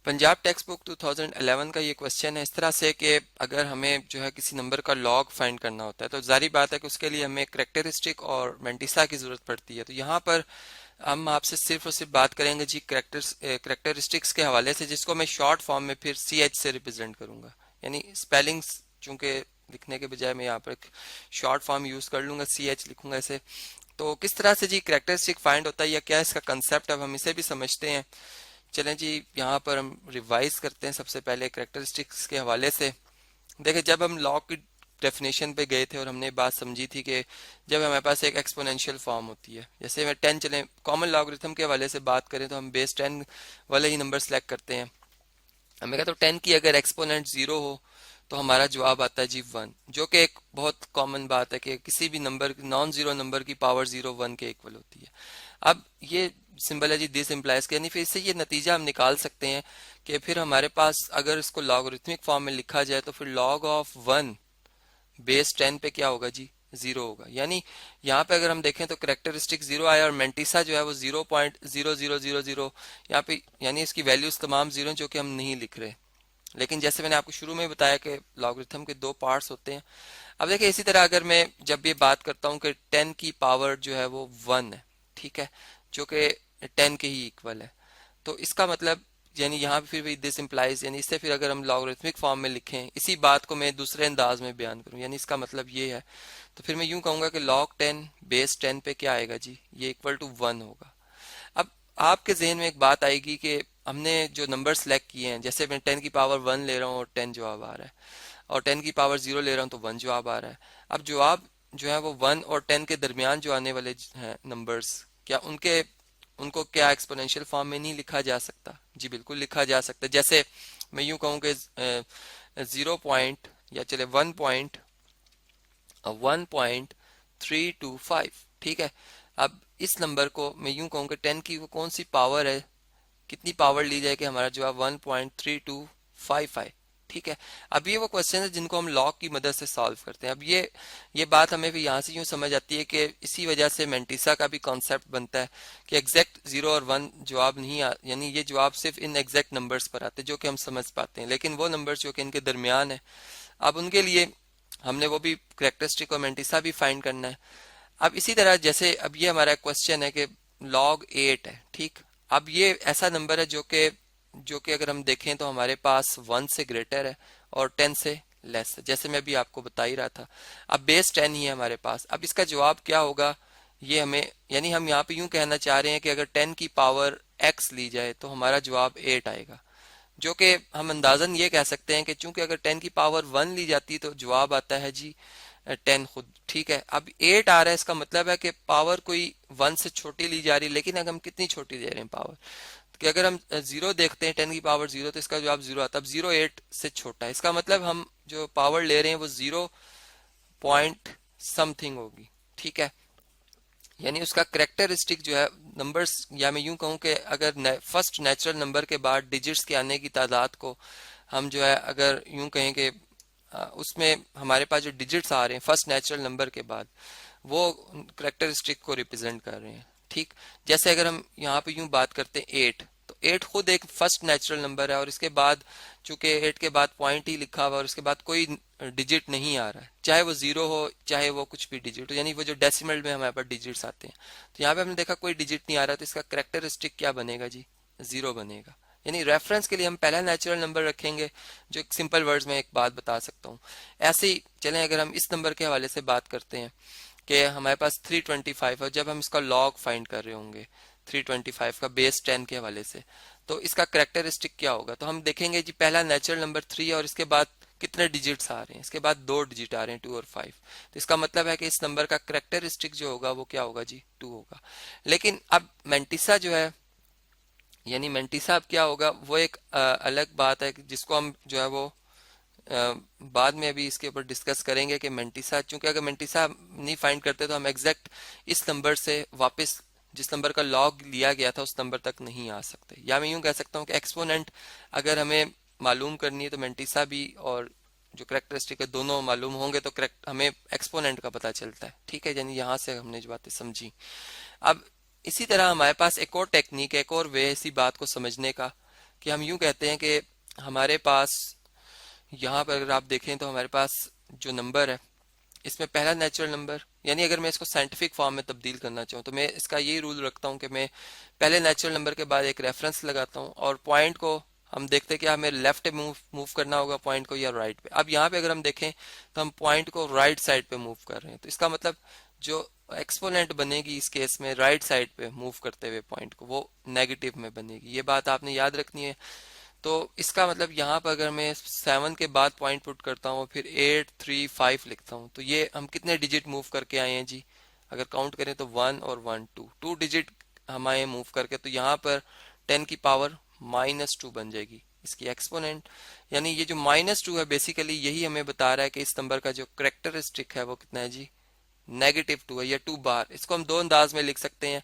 Punjab text book 2011 का ये question है इस तरह से कि अगर हमें जो है किसी नंबर का लॉग फाइंड करना होता है तो जारी बात है कि उसके लिए हमें करेक्टरिस्टिक और मेंटिसा की जरूरत पड़ती है। तो यहाँ पर हम आपसे सिर्फ और सिर्फ बात करेंगे जी करेक्टरिस्टिक्स के हवाले से, जिसको मैं शॉर्ट फॉर्म में फिर सी एच से रिप्रेजेंट करूंगा। यानी स्पेलिंग्स चूंकि लिखने के बजाय मैं यहाँ पर शॉर्ट फॉर्म यूज कर लूंगा, सी एच लिखूंगा ऐसे। तो किस तरह से जी करेक्टरिस्टिक फाइंड होता है या क्या इसका कंसेप्ट, अब हम इसे भी समझते हैं। चलें जी, यहाँ पर हम रिवाइज करते हैं सबसे पहले करेक्टरिस्टिक्स के हवाले से। देखिए, जब हम लॉग की डेफिनेशन पे गए थे और हमने बात समझी थी कि जब हमारे पास एक एक्सपोनेंशियल फॉर्म होती है, जैसे मैं 10 चलें कॉमन लॉगरिथम के हवाले से बात करें तो हम बेस 10 वाले ही नंबर सेलेक्ट करते हैं। हमें कहते हैं 10 की अगर एक्सपोनेंट 0 हो तो हमारा जवाब आता है जी 1, जो कि एक बहुत कॉमन बात है कि किसी भी नंबर नॉन जीरो नंबर की पावर 0 1 के इक्वल होती है। अब ये सिंबल है जी दिस इम्प्लाइज के, यानी फिर इससे ये नतीजा हम निकाल सकते हैं कि फिर हमारे पास अगर इसको लॉगरिथमिक फॉर्म में लिखा जाए तो फिर लॉग ऑफ 1 बेस 10 पे क्या होगा जी 0 होगा। यानी यहाँ पे अगर हम देखें तो करेक्टरिस्टिक 0 आया और मेंटिसा जो है वो 0.0000 यहाँ पे, यानी इसकी वैल्यूज तमाम 0 जो कि हम नहीं लिख रहे। लेकिन जैसे मैंने आपको शुरू में बताया कि लॉगरिथम के दो पार्ट्स होते हैं। अब देखिए, इसी तरह अगर मैं जब ये बात करता हूँ कि 10 की पावर जो है वो 1 है, ठीक है, जो कि 10 के ही इक्वल है, तो इसका मतलब यानी यहाँ पे फिर भी दिस इम्प्लाइज, यानी इससे फिर अगर हम लॉगरिथमिक फॉर्म में लिखें इसी बात को मैं दूसरे अंदाज में बयान करूं, यानी इसका मतलब ये है, तो फिर मैं यूं कहूंगा कि log 10 बेस 10 पे क्या आएगा जी, ये इक्वल टू 1 होगा। अब आपके जहन में एक बात आएगी कि हमने जो नंबर सेलेक्ट किए हैं, जैसे मैं 10 की पावर 1 ले रहा हूँ और 10 जवाब आ रहा है, और 10 की पावर 0 ले रहा हूँ तो 1 जवाब आ रहा है। अब जवाब जो है वो 1 और 10 के दरमियान जो आने वाले हैं नंबर्स, क्या उनको क्या एक्सपोनेंशियल फॉर्म में नहीं लिखा जा सकता? जी बिल्कुल लिखा जा सकता है। जैसे मैं यूं कहूँ कि 0 या चले 1.325, ठीक है। अब इस नंबर को मैं यूं कहूँ कि 10 की वो कौन सी पावर है, कितनी पावर ली जाए कि हमारा जवाब 1.3255 आए, ठीक है। अब ये वो क्वेश्चन है जिनको हम लॉग की मदद से सॉल्व करते हैं। अब ये बात हमें भी यहाँ से यूँ समझ आती है कि इसी वजह से मेंटिसा का भी कॉन्सेप्ट बनता है कि एग्जैक्ट 0 और 1 जवाब नहीं यानी ये जवाब सिर्फ इन एग्जैक्ट नंबर्स पर आते हैं जो कि हम समझ पाते हैं, लेकिन वो नंबर्स जो कि इनके दरमियान है, अब उनके लिए हमने वो भी करेक्टरिस्टिक और मेंटिसा भी फाइंड करना है। अब इसी तरह जैसे अब ये हमारा क्वेश्चन है कि log 8 है, ठीक। अब ये ऐसा नंबर है जो कि अगर हम देखें तो हमारे पास 1 से ग्रेटर है और 10 से लेस है, जैसे मैं अभी आपको बता ही रहा था। अब बेस 10 ही है हमारे पास। अब इसका जवाब क्या होगा, ये हमें, यानी हम यहाँ पे यूं कहना चाह रहे हैं कि अगर 10 की पावर x ली जाए तो हमारा जवाब 8 आएगा, जो कि हम अंदाजन ये कह सकते हैं कि चूंकि अगर 10 की पावर 1 ली जाती तो जवाब आता है जी 10 खुद, ठीक है। अब 8 आ रहा है, इसका मतलब है कि पावर कोई 1 से छोटी ली जा रही है, लेकिन अगर हम कितनी छोटी दे रहे हैं पावर, कि अगर हम 0 देखते हैं 10 की पावर 0 तो इसका जवाब 0 आता है। अब 0 8 से छोटा है, इसका मतलब हम जो पावर ले रहे हैं वो 0 पॉइंट समथिंग होगी, ठीक है। यानी उसका करेक्टरिस्टिक जो है नंबर्स, या मैं यूं कहूं कि अगर फर्स्ट नेचुरल नंबर के बाद डिजिट्स के आने की तादाद को हम जो है अगर यूं कहें कि उसमें हमारे पास जो डिजिट्स आ रहे हैं फर्स्ट नेचुरल नंबर के बाद, वो करेक्टरिस्टिक को रिप्रेजेंट कर रहे हैं, ठीक। जैसे अगर हम यहाँ पे यूं बात करते हैं 8, तो 8 खुद एक फर्स्ट नेचुरल नंबर है और इसके बाद चूंकि 8 के बाद पॉइंट ही लिखा हुआ और उसके बाद कोई डिजिट नहीं आ रहा है, चाहे वो 0 हो चाहे वो कुछ भी डिजिट हो, यानी वो जो डेसिमल में हमारे पास डिजिट्स आते हैं। तो यहाँ पे हमने देखा कोई डिजिट नहीं आ रहा, तो इसका करेक्टरिस्टिक क्या बनेगा जी, 0 बनेगा। यानी रेफरेंस के लिए हम पहला नेचुरल नंबर रखेंगे। जो एक सिंपल वर्ड्स में एक बात बता सकता हूँ ऐसे ही। चलें अगर हम इस नंबर के हवाले से बात करते हैं कि हमारे पास 325 है, जब हम इसका लॉग फाइंड कर रहे होंगे 325 का बेस 10 के हवाले से, तो इसका करेक्टरिस्टिक क्या होगा, तो हम देखेंगे जी पहला नेचुरल नंबर 3 और इसके बाद कितने डिजिट्स आ रहे हैं, इसके बाद 2 डिजिट आ रहे हैं 2 और 5, तो इसका मतलब है कि इस नंबर का करेक्टरिस्टिक जो होगा वो क्या होगा जी 2 होगा। लेकिन अब मेंटिसा जो है, यानी मेंटिसा अब क्या होगा, वो एक अलग बात है जिसको हम जो है वो बाद में अभी इसके ऊपर डिस्कस करेंगे कि मेंटिसा, चूंकि अगर मेंटिसा नहीं फाइंड करते तो हम एग्जैक्ट इस नंबर से वापस जिस नंबर का लॉग लिया गया था उस नंबर तक नहीं आ सकते। या मैं यूं कह सकता हूं कि एक्सपोनेंट अगर हमें मालूम करनी है तो मेंटिसा भी और जो करेक्टरिस्टिक है दोनों मालूम होंगे तो करेक्ट हमें एक्सपोनेंट का पता चलता है, ठीक है। यानी यहाँ से हमने जो बातें समझी। अब इसी तरह हमारे पास एक और टेक्निक, एक और वे इसी बात को समझने का, कि हम यूं कहते हैं कि हमारे पास यहाँ पर अगर आप देखें तो हमारे पास जो नंबर है इसमें पहला नेचुरल नंबर, यानी अगर मैं इसको साइंटिफिक फॉर्म में तब्दील करना चाहूँ तो मैं इसका यही रूल रखता हूँ कि मैं पहले नेचुरल नंबर के बाद एक रेफरेंस लगाता हूँ और पॉइंट को हम देखते हैं कि हमें लेफ्ट पे मूव करना होगा पॉइंट को या राइट पे। अब यहाँ पे अगर हम देखें तो हम पॉइंट को राइट साइड पे मूव कर रहे हैं, तो इसका मतलब जो एक्सपोनेंट बनेगी इस केस में राइट साइड पे मूव करते हुए पॉइंट को, वो नेगेटिव में बनेगी। ये बात आपने याद रखनी है। तो इसका मतलब यहाँ पर अगर मैं 7 के बाद पॉइंट पुट करता हूँ फिर 8 3 5 लिखता हूँ, तो ये हम कितने डिजिट मूव करके आए हैं जी? अगर काउंट करें तो 1 और 1 2 डिजिट हम आए मूव करके। तो यहाँ पर 10 की पावर -2 बन जाएगी इसकी एक्सपोनेंट। यानी ये जो -2 है बेसिकली यही हमें बता रहा है कि इस नंबर का जो करेक्टरिस्टिक है वो कितना है जी? -2 है या 2 बार। इसको हम दो अंदाज में लिख सकते हैं।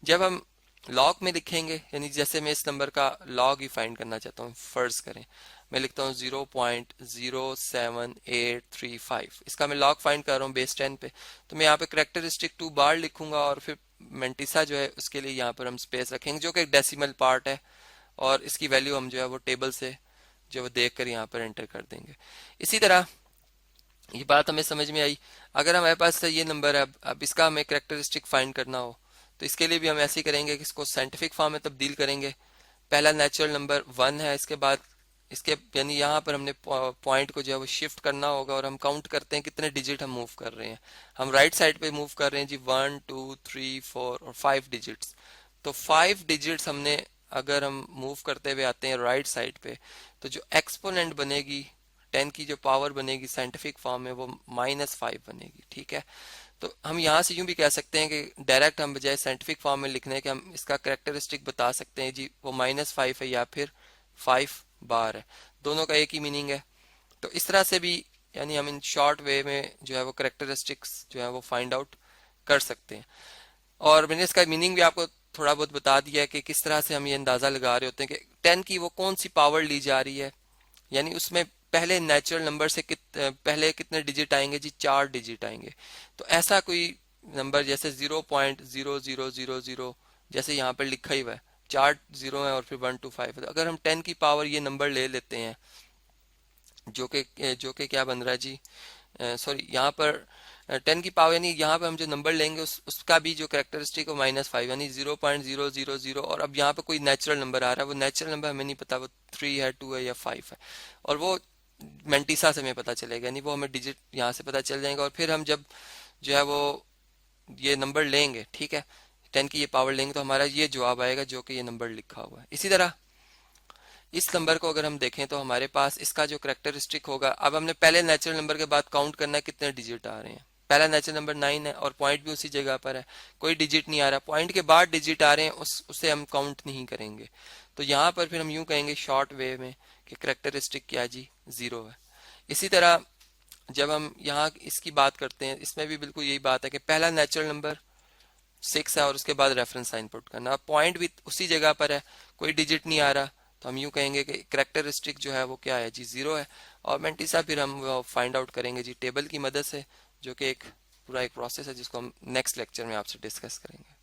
जब हम लॉग में लिखेंगे, यानी जैसे मैं इस नंबर का लॉग ही फाइंड करना चाहता हूँ, फर्ज करें मैं लिखता हूँ 0.07835, इसका मैं लॉग फाइंड कर रहा हूँ बेस 10 पे, तो मैं यहाँ पे करेक्टरिस्टिक 2 बार लिखूंगा और फिर मेंटिसा जो है उसके लिए यहाँ पर हम स्पेस रखेंगे जो कि एक डेसिमल पार्ट है, और इसकी वैल्यू हम जो है वो टेबल से जो वो देख कर यहाँ पर एंटर कर देंगे। इसी तरह ये बात हमें समझ में आई। अगर हमारे पास ये नंबर है, अब इसका हमें करेक्टरिस्टिक फाइंड करना हो तो इसके लिए भी हम ऐसे ही करेंगे कि इसको साइंटिफिक फॉर्म में तब्दील करेंगे। पहला नेचुरल नंबर 1 है, इसके बाद इसके यानी यहाँ पर हमने पॉइंट को जो है वो शिफ्ट करना होगा और हम काउंट करते हैं कितने डिजिट हम मूव कर रहे हैं। हम राइट साइड पे मूव कर रहे हैं जी 1 2 3 4 और 5 डिजिट्स। तो 5 डिजिट्स हमने अगर हम मूव करते हुए आते हैं राइट साइड पे, तो जो एक्सपोनेंट बनेगी 10 की जो पावर बनेगी साइंटिफिक फॉर्म में वो -5 बनेगी। ठीक है, तो हम यहाँ से यूं भी कह सकते हैं कि डायरेक्ट हम बजाय साइंटिफिक फॉर्म में लिखने के हम इसका करेक्टरिस्टिक बता सकते हैं जी वो -5 है या फिर 5 बार है, दोनों का एक ही मीनिंग है। तो इस तरह से भी यानी हम इन शॉर्ट वे में जो है वो करेक्टरिस्टिक्स जो है वो फाइंड आउट कर सकते हैं। और मैंने इसका मीनिंग भी आपको थोड़ा बहुत बता दिया है कि किस तरह से हम ये अंदाजा लगा रहे होते हैं कि 10 की वो कौन सी पावर ली जा रही है, यानी उसमें पहले नेचुरल नंबर से पहले कितने डिजिट आएंगे जी? 4 डिजिट आएंगे। तो ऐसा कोई नंबर जैसे 0.0000 जैसे यहाँ पर लिखा ही हुआ है, 4 जीरो है और फिर 1 2 5 है। तो अगर हम 10 की पावर ये नंबर ले लेते हैं जो कि क्या बन रहा है जी? सॉरी, यहाँ पर 10 की पावर यानी यहाँ पे हम जो नंबर लेंगे उसका भी जो करेक्टरिस्टिक है -5 यानी 0.000। और अब यहाँ पे कोई नेचुरल नंबर आ रहा है, वो नेचुरल नंबर हमें नहीं पता वो 3 है 2 है या 5 है, और वो मेंटिसा से हमें पता चलेगा, यानी वो हमें डिजिट यहाँ से पता चल जाएगा। और फिर हम जब जो है वो ये नंबर लेंगे, ठीक है, 10 की ये पावर लेंगे तो हमारा ये जवाब आएगा जो कि ये नंबर लिखा हुआ है। इसी तरह इस नंबर को अगर हम देखें तो हमारे पास इसका जो करेक्टरिस्टिक होगा, अब हमने पहले नेचुरल नंबर के बाद काउंट करना है कितने डिजिट आ रहे हैं। पहला नेचुरल नंबर 9 है और पॉइंट भी उसी जगह पर है, कोई डिजिट नहीं आ रहा, पॉइंट के बाद डिजिट आ रहे हैं उसे हम काउंट नहीं करेंगे। तो यहाँ पर फिर हम यूं कहेंगे शॉर्ट वे में कि करेक्टरिस्टिक क्या जी? 0 है। इसी तरह जब हम यहाँ इसकी बात करते हैं इसमें भी बिल्कुल यही बात है कि पहला नेचुरल नंबर 6 है और उसके बाद रेफरेंस साइन पुट करना, पॉइंट भी उसी जगह पर है, कोई डिजिट नहीं आ रहा, तो हम यूं कहेंगे कि करेक्टरिस्टिक जो है वो क्या है जी? 0 है। और मेंटिसा फिर हम फाइंड आउट करेंगे जी टेबल की मदद से, जो कि एक पूरा एक प्रोसेस है जिसको हम नेक्स्ट लेक्चर में आपसे डिस्कस करेंगे।